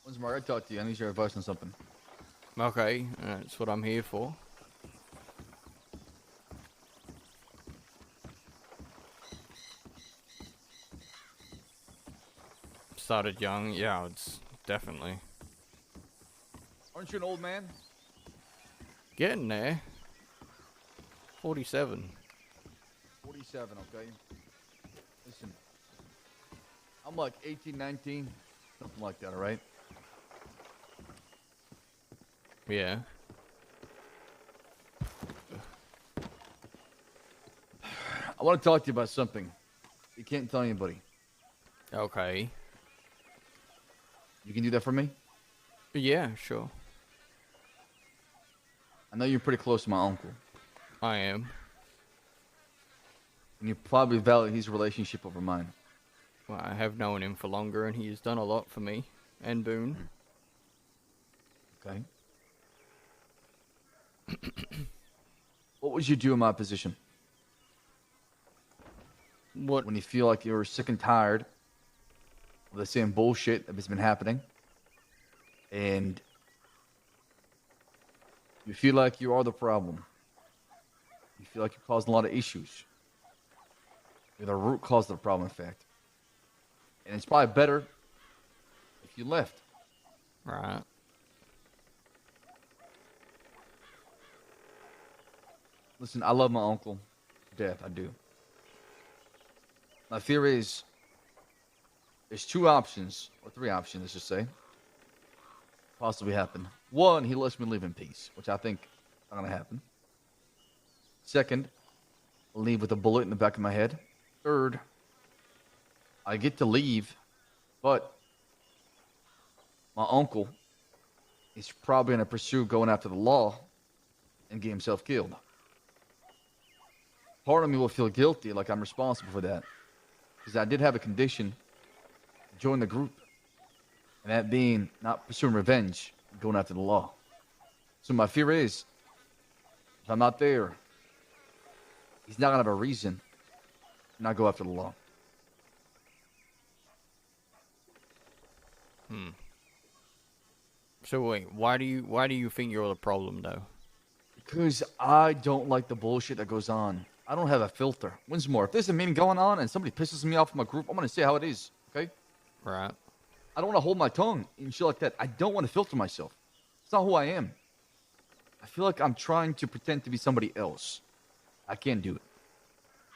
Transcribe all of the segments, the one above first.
Winsmore, I talk to you. I need your advice on something. Okay, that's what I'm here for. Started young, yeah, it's definitely Aren't you an old man? getting there. 47. 47, okay? Listen, I'm like 18, 19, something like that, all right? Yeah. I want to talk to you about something. You can't tell anybody. Okay. You can do that for me? Yeah, sure. I know you're pretty close to my uncle. I am. And you probably value his relationship over mine. Well, I have known him for longer, and he's done a lot for me and Boone. Okay? What would you do in my position? What? When you feel like you're sick and tired of the same bullshit that's been happening, and you feel like you are the problem. You feel like you're causing a lot of issues. You're the root cause of the problem, in fact. And it's probably better if you left. Right. Listen, I love my uncle to death. I do. My fear is there's two options, or three options, let's just say, possibly happen. One, he lets me live in peace, which I think is not going to happen. Second, I'll leave with a bullet in the back of my head. Third, I get to leave, but my uncle is probably going to pursue going after the law and get himself killed. Part of me will feel guilty, like I'm responsible for that. Because I did have a condition to join the group. And that being not pursuing revenge, going after the law. So my fear is, if I'm not there, he's not going to have a reason to not go after the law. So wait, why do you think you're the problem though? Because I don't like the bullshit that goes on. I don't have a filter. Winsmore, if there's a meeting going on and somebody pisses me off in my group, I'm going to say how it is, okay? Right. I don't want to hold my tongue and shit like that. I don't want to filter myself. It's not who I am. I feel like I'm trying to pretend to be somebody else. I can't do it.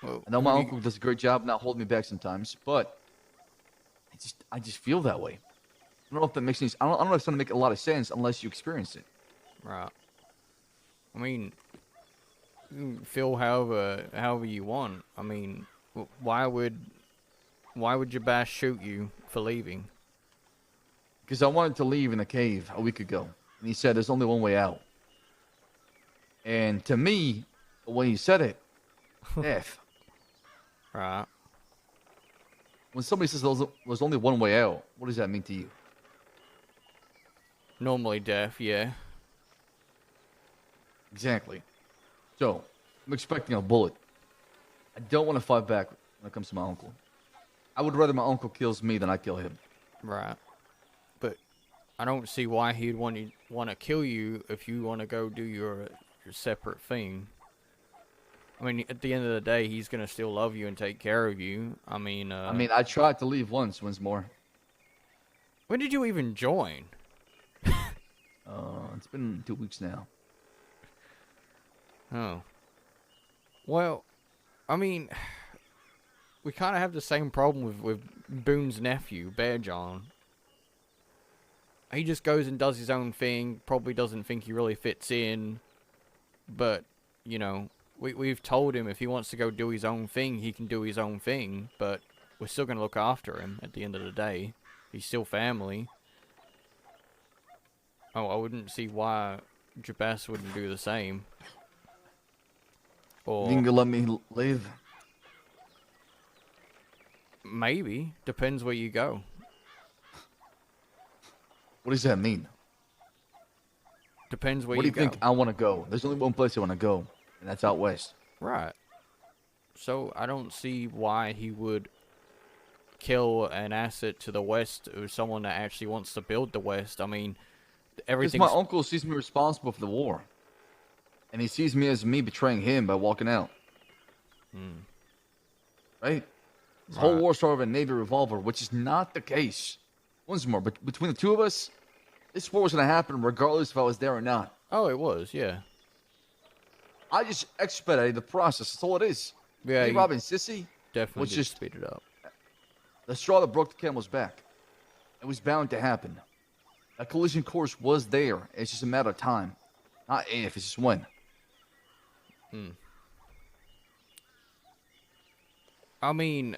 Well, I know my uncle does a great job not holding me back sometimes, but I just feel that way. I don't know if that makes any. I don't know if it's gonna make a lot of sense unless you experience it. Right. I mean, you can feel however you want. I mean, why would your boss shoot you for leaving? Because I wanted to leave in the cave a week ago, and he said there's only one way out. And to me, when he said it, F. Right. When somebody says there's only one way out, what does that mean to you? Normally deaf, yeah. Exactly. So, I'm expecting a bullet. I don't want to fight back when it comes to my uncle. I would rather my uncle kills me than I kill him. Right. But I don't see why he'd want to kill you if you want to go do your separate thing. I mean, at the end of the day, he's gonna still love you and take care of you. I mean, I tried to leave once, Winsmore. when did you even join? It's been 2 weeks now. Oh. Well, I mean, we kind of have the same problem with Boone's nephew, Bear John. He just goes and does his own thing, probably doesn't think he really fits in, but, you know, we've told him if he wants to go do his own thing, he can do his own thing, but we're still going to look after him at the end of the day. He's still family. Oh, I wouldn't see why Jabas wouldn't do the same. You Or think you'll let me live? maybe. Depends where you go. What does that mean? Depends where Where do you you go. think I want to go? There's only one place I want to go, and that's out west. Right. So I don't see why he would kill an asset to the west or someone that actually wants to build the west. I mean, Because everything's... my uncle sees me responsible for the war. And he sees me as me betraying him by walking out. Right? This whole Right. war started with a Navy revolver, which is not the case. Winsmore, but between the two of us, this war was going to happen regardless if I was there or not. Oh, it was, yeah. I just expedited the process. That's all it is. Yeah, Me you robbing Sissy definitely was did just speed it up. the straw that broke the camel's back. It was bound to happen. That collision course was there. It's just a matter of time. Not if, it's just when. I mean,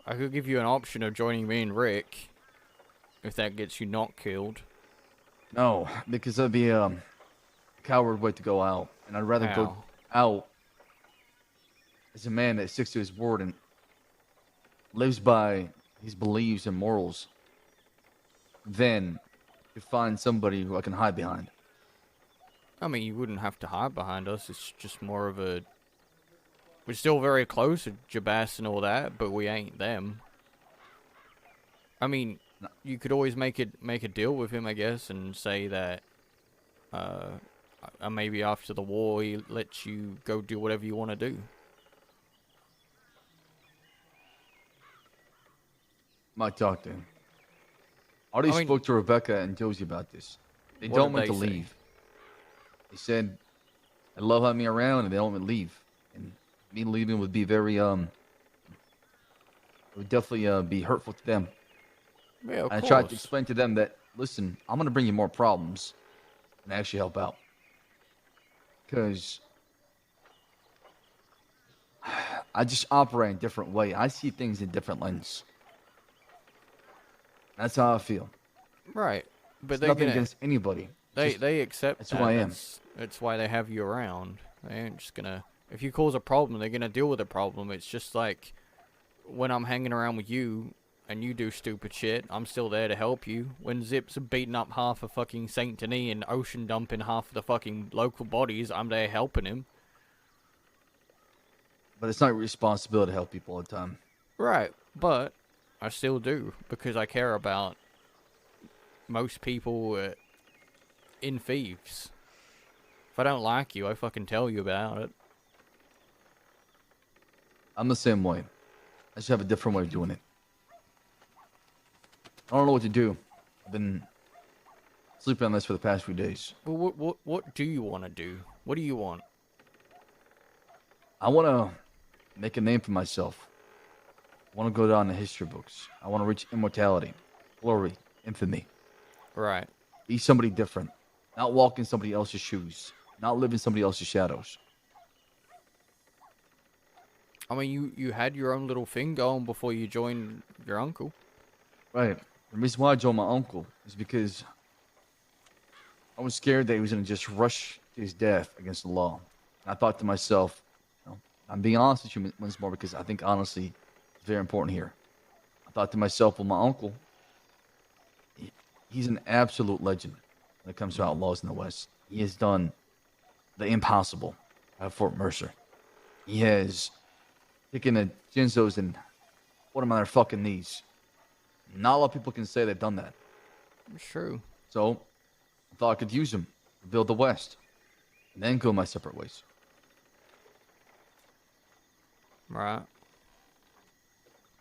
I could give you an option of joining me and Rick, if that gets you not killed. No, because that'd be a coward way to go out. And I'd rather go How? out as a man that sticks to his word and lives by his beliefs and morals than to find somebody who I can hide behind. I mean, you wouldn't have to hide behind us. It's just more of a... We're still very close to Jabas and all that, but we ain't them. I mean, No. you could always make a deal with him, I guess, and say that maybe after the war he lets you go do whatever you want to do. Might talk to him. I already spoke to Rebecca and Josie about this. They What don't did want to they say? leave. They said they love having me around and they don't want me to leave. And me leaving would be very it would definitely be hurtful to them. Yeah, of I course. tried to explain to them that, listen, I'm going to bring you more problems than actually help out. Because I just operate in a different way. I see things in a different lens. That's how I feel. Right, but It's they're nothing gonna... against anybody. They accept that's that. who I am. That's why they have you around. They ain't just gonna... If you cause a problem, they're gonna deal with the problem. It's just like when I'm hanging around with you and you do stupid shit, I'm still there to help you. When Zip's beating up half of fucking Saint Denis and ocean dumping half of the fucking local bodies, I'm there helping him. But it's not your responsibility to help people all the time. Right, but I still do because I care about most people in Thieves. If I don't like you, I fucking tell you about it. I'm the same way. I just have a different way of doing it. I don't know what to do. I've been sleeping on this for the past few days. Well, what do you want to do? What do you want? I want to make a name for myself. I want to go down in the history books. I want to reach immortality, glory, infamy. Right. Be somebody different. Not walk in somebody else's shoes. Not live in somebody else's shadows. I mean, you had your own little thing going before you joined your uncle. Right. The reason why I joined my uncle is because I was scared that he was going to just rush to his death against the law. And I thought to myself, I'm being honest with you, Winsmore, because I think honestly is very important here. I thought to myself, well, my uncle, he's an absolute legend when it comes to outlaws in the West. He has done the impossible at Fort Mercer. He has taken the Jinzos and put them on their fucking knees. Not a lot of people can say they've done that. It's true. So I thought I could use him to build the West and then go my separate ways. Right.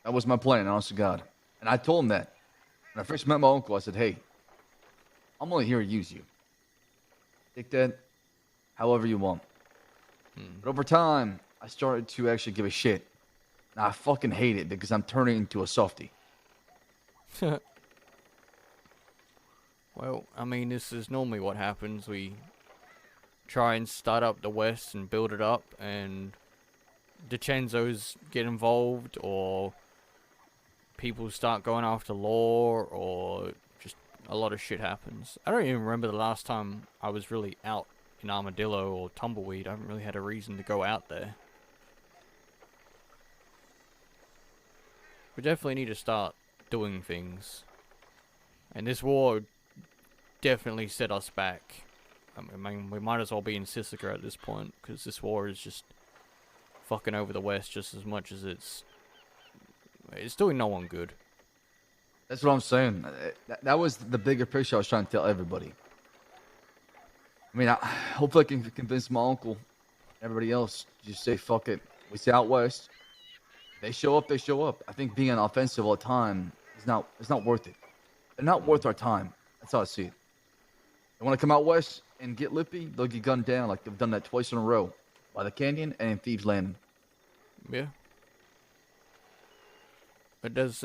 That was my plan, honest to God. And I told him that. When I first met my uncle, I said, hey, I'm only here to use you. Take that however you want. But over time, I started to actually give a shit. And I fucking hate it because I'm turning into a softie. Well, I mean, this is normally what happens. We try and start up the West and build it up, and DeCenzos get involved, or people start going after law, or just a lot of shit happens. I don't even remember the last time I was really out in Armadillo or Tumbleweed. I haven't really had a reason to go out there. We definitely need to start doing things. And this war definitely set us back. I mean, we might as well be in Sisika at this point, because this war is just fucking over the West just as much as it's It's doing no one good. That's what I'm saying. That was the bigger picture I was trying to tell everybody. I mean, hopefully I can convince my uncle, everybody else, just say fuck it. We stay out west. They show up. They show up. I think being offensive all the time is not. It's not worth it. They're not worth our time. That's how I see it. They want to come out west and get lippy. They'll get gunned down like they've done that twice in a row by the canyon and in Thieves Landing. Yeah. It does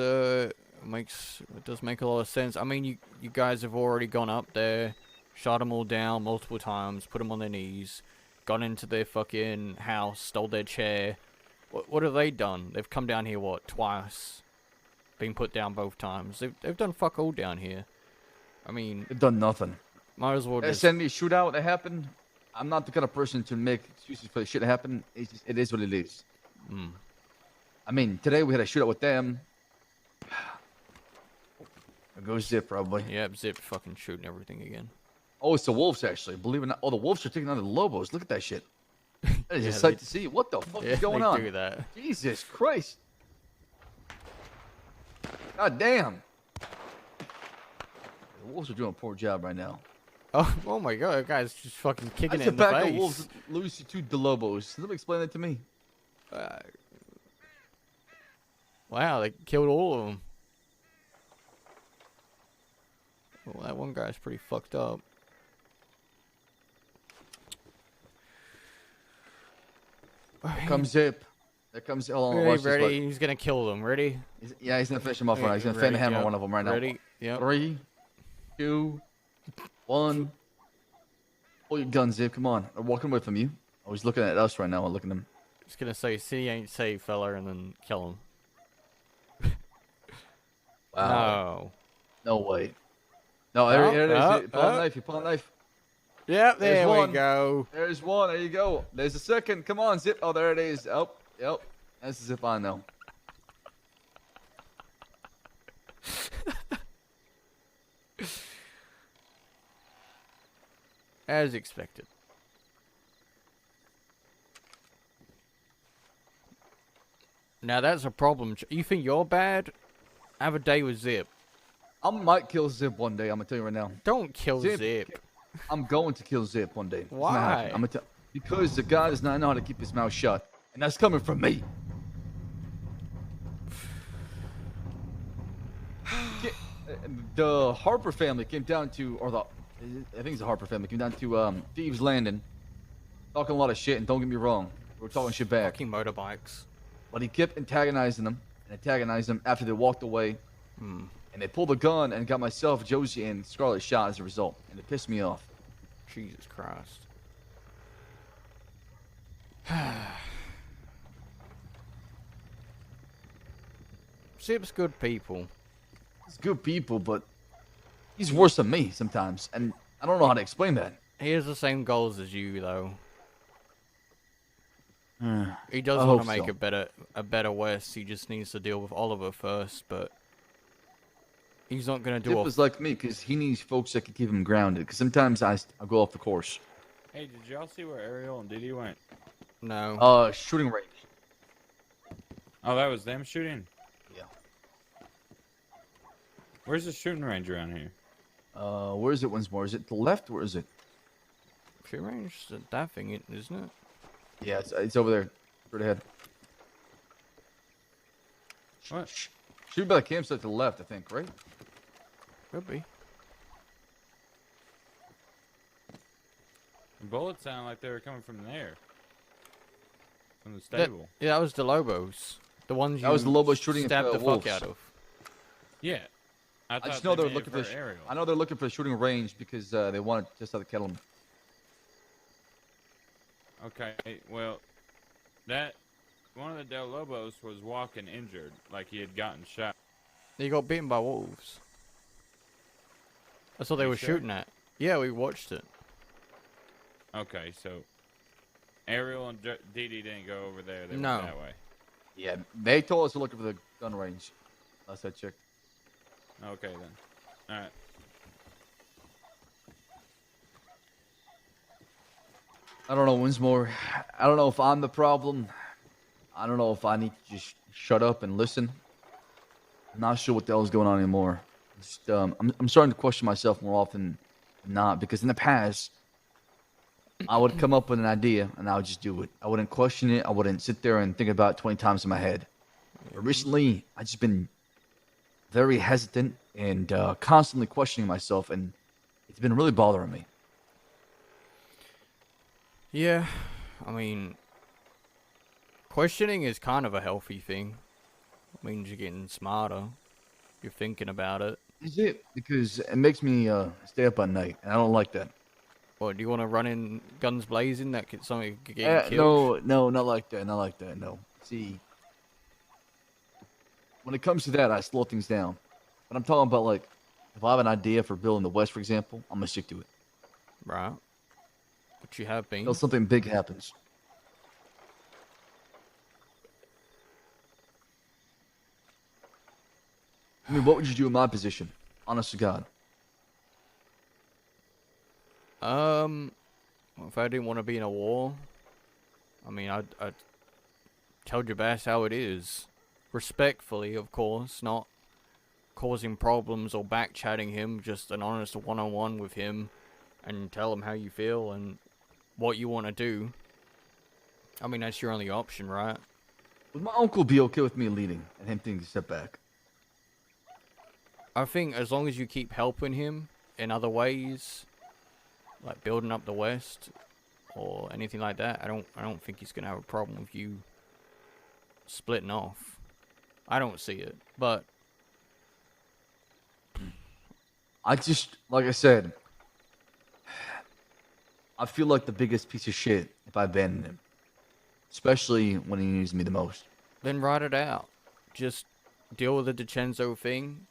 make a lot of sense. I mean, you guys have already gone up there, shot them all down multiple times, put them on their knees, gone into their fucking house, stole their chair. What have they done? They've come down here twice, been put down both times. They've done fuck all down here. I mean, they've done nothing. Might as well They just send me a shootout that happened. I'm not the kind of person to make excuses for the shit that happened. It is what it is. I mean, today we had a shootout with them. There goes Zip, probably. Yep, Zip fucking shooting everything again. Oh, it's the wolves, actually. Believe it or not. Oh, the wolves are taking on the Lobos. Look at that shit. That is Yeah, a sight to see. What the fuck is going on? They do that. Jesus Christ. God damn. The wolves are doing a poor job right now. Oh my god, that guy's just fucking kicking it in the pack face. of wolves lose to the Lobos? Somebody explain that to me. Wow, they killed all of them. Well, that one guy's pretty fucked up. Here comes Zip. There comes. Hold on, Ready, watch ready? this. He's gonna kill them. Ready? Yeah, he's gonna finish him off right now. He's gonna fan the hammer yep. one of them right now. Ready? Yep. 3, 2, 1. Pull your gun, Zip. Come on. They're walking away from you. Oh, he's looking at us right now. I'm looking at him. Just gonna say, "See, ain't safe, fella," and then kill him. Wow. No. No way. No, there it is. Pull a knife. You pull a knife. Yep, there There's we one. go. There's one. There you go. There's a second. Come on, Zip. Oh, there it is. Oh, yep. That's the Zip I know. As expected. Now that's a problem. You think you're bad? Have a day with Zip. I might kill Zip one day. I'm gonna tell you right now. Don't kill Zip. I'm going to kill Zip one day. It's gonna Why? happen. I'm gonna tell because the guy does not know how to keep his mouth shut, and that's coming from me. The Harper family came down to, I think it's the Harper family came down to Thieves Landing, talking a lot of shit. And don't get me wrong, we were talking shit back. Fucking motorbikes. But he kept antagonizing them after they walked away. And they pulled a gun and got myself, Josie, and Scarlett shot as a result. And it pissed me off. Jesus Christ. Zip's good people. He's good people, but he's worse than me sometimes. And I don't know how to explain that. He has the same goals as you, though. He does I want to hope make so. a better West. He just needs to deal with Oliver first, but he's not gonna do Zip a is like me because he needs folks that can keep him grounded. Because sometimes I go off the course. Hey, did y'all see where Ariel and Diddy went? no. Shooting range. Oh, that was them shooting? Yeah. Where's the shooting range around here? Where is it, Winsmore? Is it the left? Where is it? She arranged that thing, isn't it? Yeah, it's over there. Straight ahead. What? Shoot by the campsite to the left, I think, right? Could be. The bullets sound like they were coming from there. From the stable. Yeah, that was the Lobos. The ones you That was the Lobos shooting at stabbed the the wolves. fuck out of. Yeah. I I just thought know they they're made looking it for. Ariel. I know they're looking for a shooting range because they wanted just out of Kettleman. Okay, well, one of the Del Lobos was walking injured, like he had gotten shot. He got bitten by wolves. That's what they You were sure? shooting at. Yeah, we watched it. Okay, so Ariel and Dee Dee didn't go over there. They No. went that way. Yeah, they told us to look for the gun range. Last I checked. Okay, then. Alright. I don't know, Winsmore. I don't know if I'm the problem. I don't know if I need to just shut up and listen. I'm not sure what the hell is going on anymore. Just, I'm starting to question myself more often than not because in the past, I would come up with an idea and I would just do it. I wouldn't question it. I wouldn't sit there and think about it 20 times in my head. But recently, I've just been very hesitant and constantly questioning myself, and it's been really bothering me. Yeah, I mean, questioning is kind of a healthy thing. It means you're getting smarter. You're thinking about it. Is it? Because it makes me stay up at night, and I don't like that. What, do you want to run in guns blazing that could something could get you killed? No, not like that. Not like that. No. See, when it comes to that, I slow things down. But I'm talking about like, if I have an idea for building the West, for example, I'm gonna stick to it Right. Which you have been. until something big happens. I mean, what would you do in my position? Honest to God. Well, if I didn't want to be in a war, I mean, I'd tell Jabas how it is. Respectfully, of course, not causing problems or back-chatting him, just an honest one-on-one with him, and tell him how you feel and what you want to do. I mean, that's your only option, right? Would my uncle be okay with me leading and him taking a step back? I think as long as you keep helping him in other ways, like building up the West or anything like that, I don't think he's gonna have a problem with you splitting off. I don't see it, but I just, like I said, I feel like the biggest piece of shit if I abandon him, especially when he needs me the most. then write it out. Just deal with the DiCenzo thing.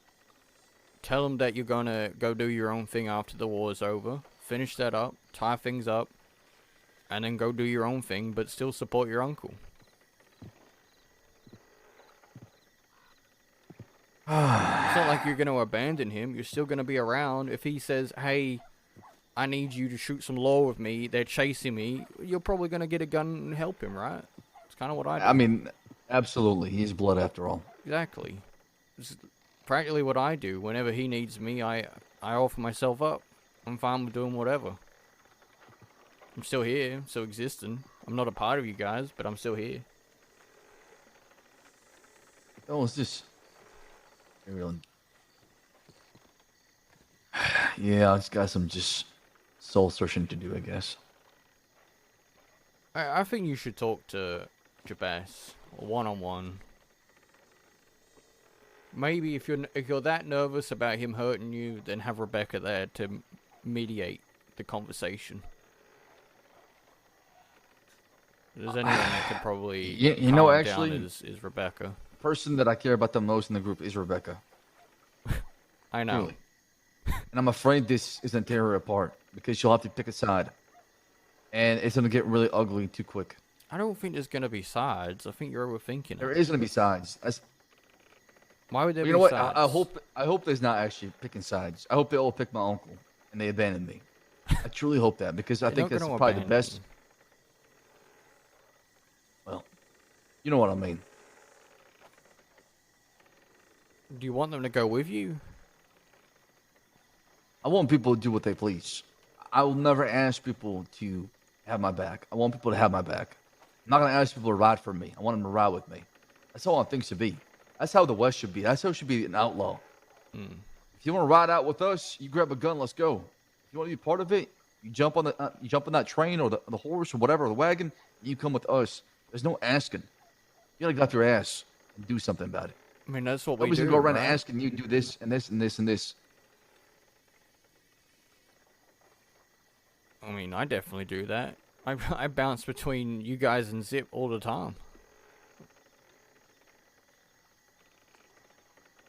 Tell him that you're gonna go do your own thing after the war's over. Finish that up, tie things up, and then go do your own thing, but still support your uncle. It's not like you're going to abandon him. You're still going to be around. If he says, hey, I need you to shoot some law with me, they're chasing me, you're probably going to get a gun and help him, right? It's kind of what I do. I mean, absolutely. He's blood after all. Exactly. It's practically what I do. Whenever he needs me, I offer myself up. I'm fine with doing whatever. I'm still here, I'm still existing. I'm not a part of you guys, but I'm still here. Oh, it's just... Everyone. Yeah, I just got some just soul searching to do, I guess. I think you should talk to Jabas one-on-one. Maybe if you're that nervous about him hurting you, then have Rebecca there to mediate the conversation. If there's anyone that could probably you know, calm actually, down is Rebecca. The person that I care about the most in the group is Rebecca. I know. Really. And I'm afraid this is going to tear her apart because she'll have to pick a side. And it's going to get really ugly too quick. I don't think there's gonna be sides. I think you're overthinking There it. is going to be sides. Why would there You be know what? sides? I hope there's not actually picking sides. I hope they all pick my uncle and they abandon me. I truly hope that because I They're think not that's gonna probably the abandon best. Well, you know what I mean. you. Do you want them to go with you? I want people to do what they please. I will never ask people to have my back. I want people to have my back. I'm not going to ask people to ride for me. I want them to ride with me. That's how I want things to be. That's how the West should be. That's how it should be an outlaw. If you want to ride out with us, you grab a gun, let's go. If you want to be part of it, you jump on that train or the horse or whatever, or the wagon, and you come with us. There's no asking. You got to get off your ass and do something about it. I mean, that's what we Nobody's do. going to go around right? asking you to do this and this and this and this. I mean, I definitely do that. I bounce between you guys and Zip all the time.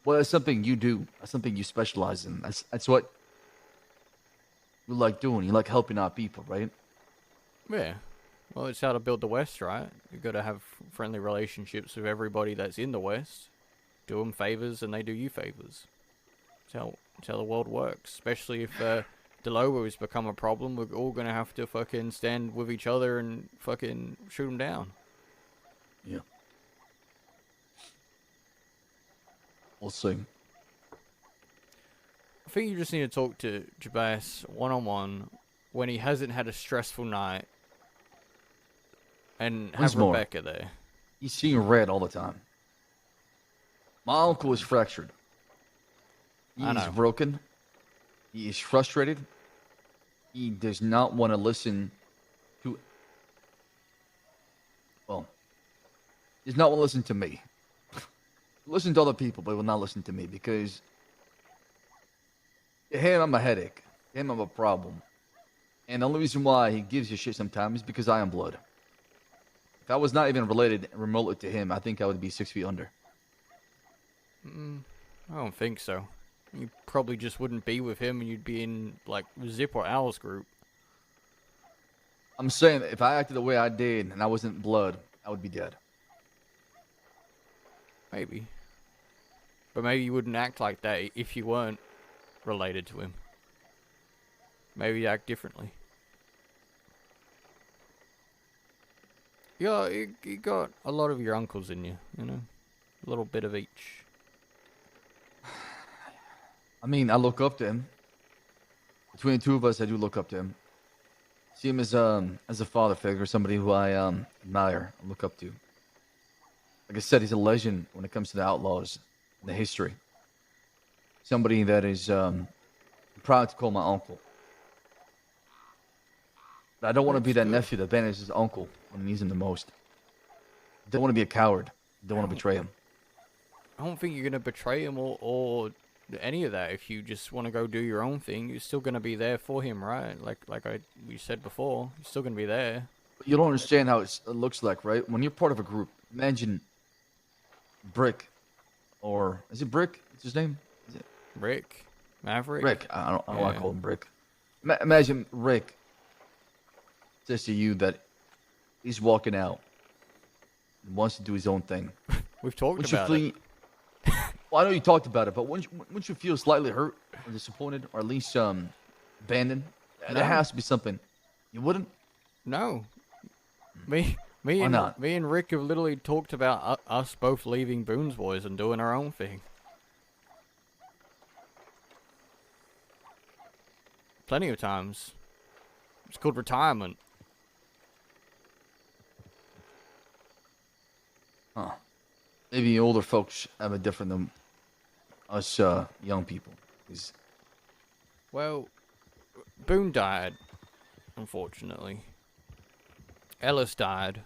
Well, that's something you do. That's something you specialize in. That's what you like doing. You like helping out people, right? Yeah. Well, it's how to build the West, right? You've got to have friendly relationships with everybody that's in the West. Do them favors and they do you favors. It's how the world works. Especially if Delobo has become a problem, we're all going to have to fucking stand with each other and fucking shoot them down. Yeah. We'll see. I think you just need to talk to Jabas one-on-one when he hasn't had a stressful night and have Winsmore. Rebecca there. He's seeing red all the time. My uncle is fractured. He I is know. broken. He is frustrated. He does not want to listen to. Well, he does not want to listen to me. Listen to other people, but he will not listen to me because to him, I'm a headache. To him, I'm a problem. And the only reason why he gives you shit sometimes is because I am blood. If I was not even related remotely to him, I think I would be 6 feet under. I don't think so. You probably just wouldn't be with him and you'd be in, like, Zip or Owl's group. I'm saying that if I acted the way I did and I wasn't blood, I would be dead. Maybe. But maybe you wouldn't act like that if you weren't related to him. Maybe you act differently. Yeah, you got a lot of your uncles in you, you know? A little bit of each. I mean, I look up to him. Between the two of us, I do look up to him. See him as a father figure, somebody who I admire and look up to. Like I said, he's a legend when it comes to the outlaws and the history. Somebody that is proud to call my uncle. But I don't want to be that nephew that banishes his uncle when he needs him the most. I don't want to be a coward. I don't want to betray him. I don't think you're going to betray him or any of that. If you just want to go do your own thing, you're still going to be there for him, right? Like we said before, you're still going to be there. But you don't understand how it looks like, right? When you're part of a group, imagine Brick, or is it Brick? What's his name? Is it Rick? Maverick? Rick? I don't want to Yeah. call him Brick. Imagine Rick says to you that he's walking out and wants to do his own thing. We've talked Wouldn't you about it. feel? Well, I know you talked about it, but wouldn't you feel slightly hurt or disappointed, or at least abandoned? No. There has to be something. You wouldn't? No. Me Why and not? me and Rick have literally talked about us both leaving Boone's Boys and doing our own thing. Plenty of times. It's called retirement. Huh. Maybe older folks have it different than us young people. 'Cause Well, Boone died, unfortunately. Ellis died.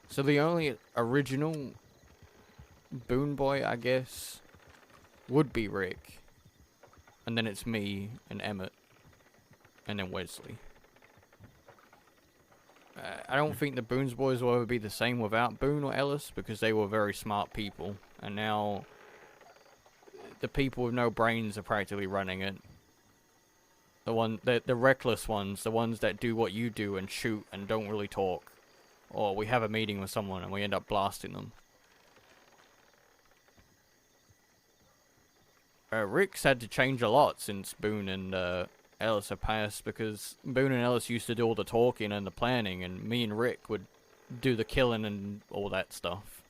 So the only original Boone boy, I guess, would be Rick. And then it's me and Emmett. And then Wesley. I don't think the Boone's Boys will ever be the same without Boone or Ellis, because they were very smart people. And now the people with no brains are practically running it. The reckless ones, the ones that do what you do and shoot and don't really talk. Or we have a meeting with someone and we end up blasting them. Rick's had to change a lot since Boone and Ellis have passed, because Boone and Ellis used to do all the talking and the planning, and me and Rick would do the killing and all that stuff.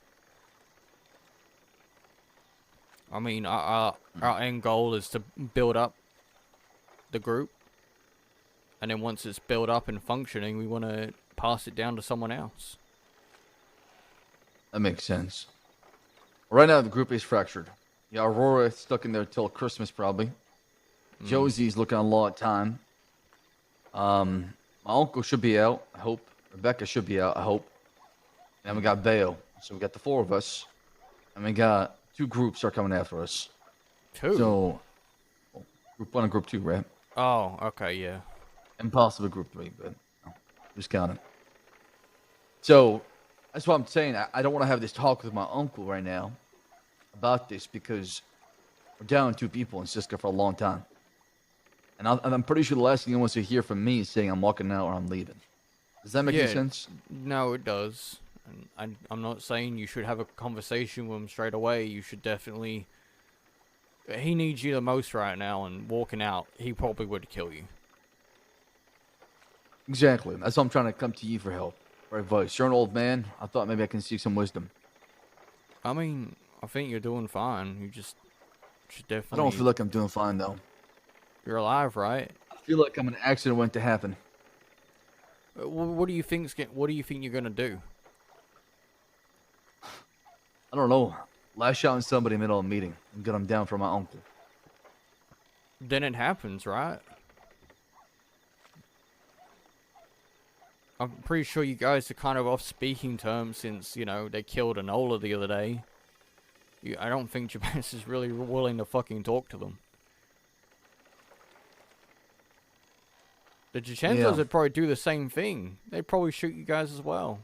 I mean, our end goal is to build up the group, and then once it's built up and functioning, we want to pass it down to someone else. that makes sense. Right now, the group is fractured. Yeah, Aurora is stuck in there till Christmas, probably. Josie's looking a lot of time. My uncle should be out, I hope. Rebecca should be out, I hope. And we got Bale. So we got the four of us. And we got two groups are coming after us. Two? So, group one and group two, right? Oh, okay, yeah. And possibly group three, but just counting. So, that's what I'm saying. I don't want to have this talk with my uncle right now about this, because we're down two people in Cisco for a long time. And I'm pretty sure the last thing he wants to hear from me is saying I'm walking out or I'm leaving. Does that make any sense? No, it does. And I'm not saying you should have a conversation with him straight away. You should definitely... He needs you the most right now, and walking out, he probably would kill you. Exactly. That's why I'm trying to come to you for help, for advice. You're an old man. I thought maybe I can seek some wisdom. I mean, I think you're doing fine. You just Which is I definitely. don't feel like I'm doing fine though. You're alive, right? I feel like I'm an accident waiting to happen. What do you What do you think you're gonna do? I don't know. Lash out on somebody in the middle of a meeting and get them down for my uncle. Then it happens, right? I'm pretty sure you guys are kind of off speaking terms since, you know, they killed Enola the other day. I don't think Jabez is really willing to fucking talk to them. The Jachentos Yeah. would probably do the same thing. They'd probably shoot you guys as well.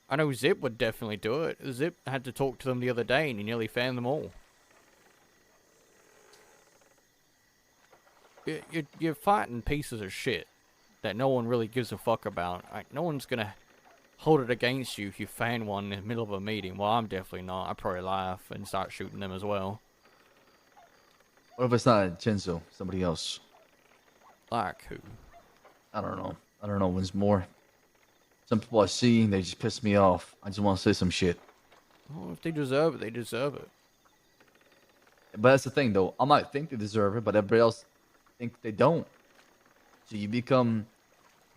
I know Zip would definitely do it. Zip had to talk to them the other day and he nearly fanned them all. You're fighting pieces of shit that no one really gives a fuck about. Like, no one's gonna hold it against you if you fan one in the middle of a meeting. Well, I'm definitely not. I'd probably laugh and start shooting them as well. What if it's not Chenzo, somebody else? Like who? I don't know. I don't know. Winsmore. Some people I see, they just piss me off. I just want to say some shit. Well, if they deserve it, they deserve it. But that's the thing, though. I might think they deserve it, but everybody else think they don't. So you become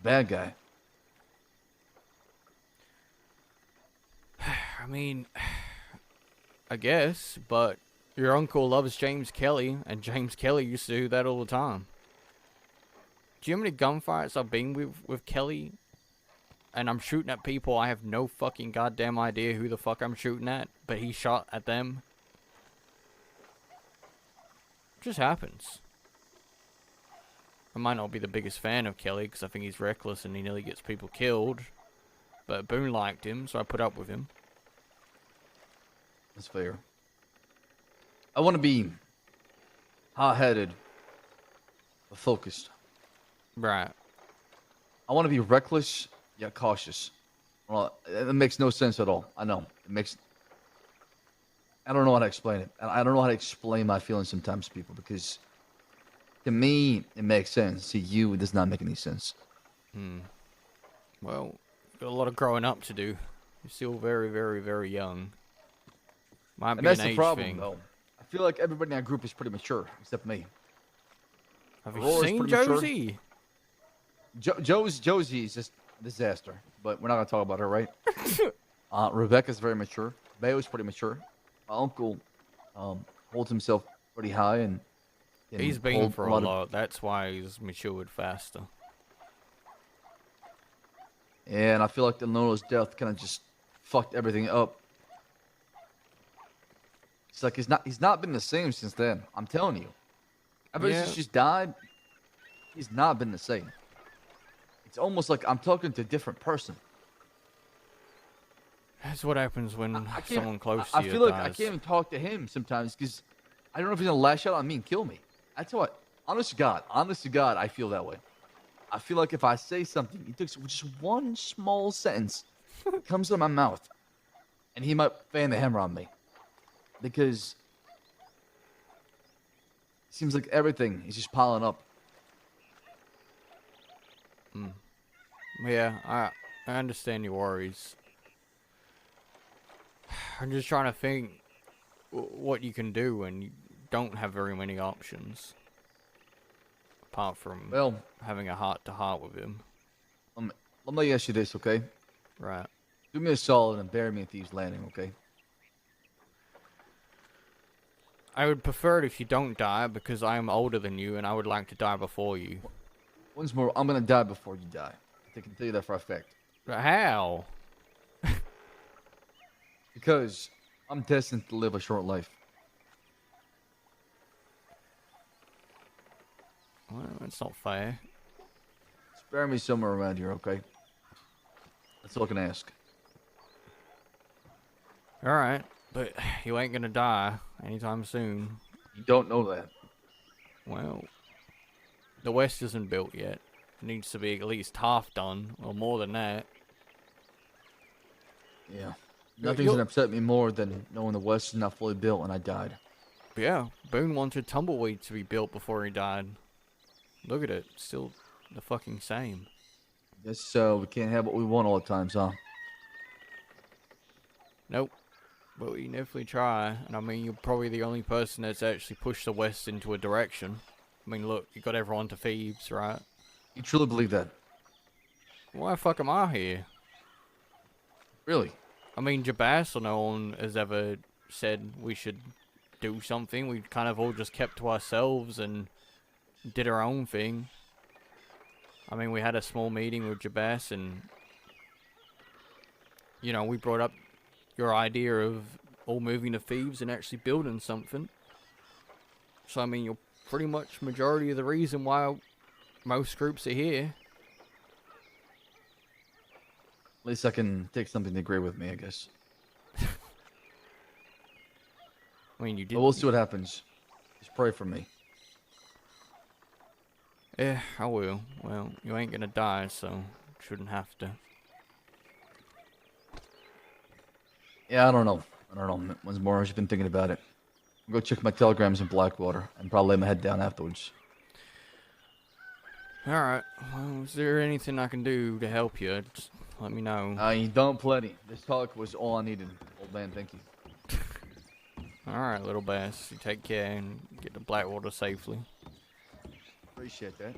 bad guy. I mean, I guess, but your uncle loves James Kelly, and James Kelly used to do that all the time. Do you know how many gunfights I've been with Kelly? And I'm shooting at people I have no fucking goddamn idea who the fuck I'm shooting at, but he shot at them. It just happens. I might not be the biggest fan of Kelly, because I think he's reckless and he nearly gets people killed. But Boone liked him, so I put up with him. That's fair. I want to be hot-headed, but focused. Right. I want to be reckless, yet cautious. Well, it makes no sense at all. I know. It makes... I don't know how to explain it. I don't know how to explain my feelings sometimes to people, because to me, it makes sense. To you, it does not make any sense. Well, got a lot of growing up to do. You're still very, very, very young. Might And be that's an the age problem, thing. though. I feel like everybody in that group is pretty mature, except me. Have you Aurora's seen pretty mature. Josie? Josie is just a disaster, but we're not going to talk about her, right? Rebecca's very mature. Bayo's pretty mature. My uncle holds himself pretty high, and He's can been hold for a lot. That's why he's matured faster. And I feel like the Nola's death kind of just fucked everything up. It's like he's not been the same since then. I'm telling you. Ever since she's died, he's not been the same. It's almost like I'm talking to a different person. That's what happens when I can't- someone close to I you feel like I dies. can't even talk to him sometimes because I don't know if he's gonna lash out on me and kill me. That's what. Honest to God, I feel that way. I feel like if I say something, he takes just one small sentence, comes out of my mouth, and he might fan the hammer on me. Because it seems like everything is just piling up. Yeah, I understand your worries. I'm just trying to think what you can do when you don't have very many options. Apart from Well, having a heart-to-heart with him. let me ask you this, okay? Right. Do me a solid and bury me at Thieves Landing, okay? I would prefer it if you don't die, because I am older than you, and I would like to die before you. Once more, I'm gonna die before you die. I can tell you that for a fact. But how? Because I'm destined to live a short life. Well, that's not fair. Spare me somewhere around here, okay? That's all I can ask. Alright, but you ain't gonna die anytime soon. You don't know that. Well, the West isn't built yet. It needs to be at least half done, or more than that. Yeah. Nothing's you'll- gonna upset me more than knowing the West is not fully built and I died. But yeah, Boone wanted Tumbleweed to be built before he died. Look at it, still the fucking same. Guess we can't have what we want all the times, huh? Nope. But we can definitely try. And I mean, you're probably the only person that's actually pushed the West into a direction. I mean, look, you got everyone to Thebes, right? You truly believe that? Why the fuck am I here? Really? I mean, Jabas or no one has ever said we should do something. We kind of all just kept to ourselves and did our own thing. I mean, we had a small meeting with Jabas and, you know, we brought up your idea of all moving to Thebes and actually building something. So, I mean, you're pretty much majority of the reason why most groups are here. At least I can take something to agree with me, I guess. I mean, you did. But we'll see what happens. Just pray for me. Yeah, I will. Well, you ain't gonna die, so shouldn't have to. Yeah, I don't know. Winsmore, I've just been thinking about it. I'll go check my telegrams in Blackwater and probably lay my head down afterwards. Alright, well, is there anything I can do to help you? Just let me know. You done plenty. This talk was all I needed. Old man, thank you. Alright, little bass. You take care and get to Blackwater safely. Appreciate that.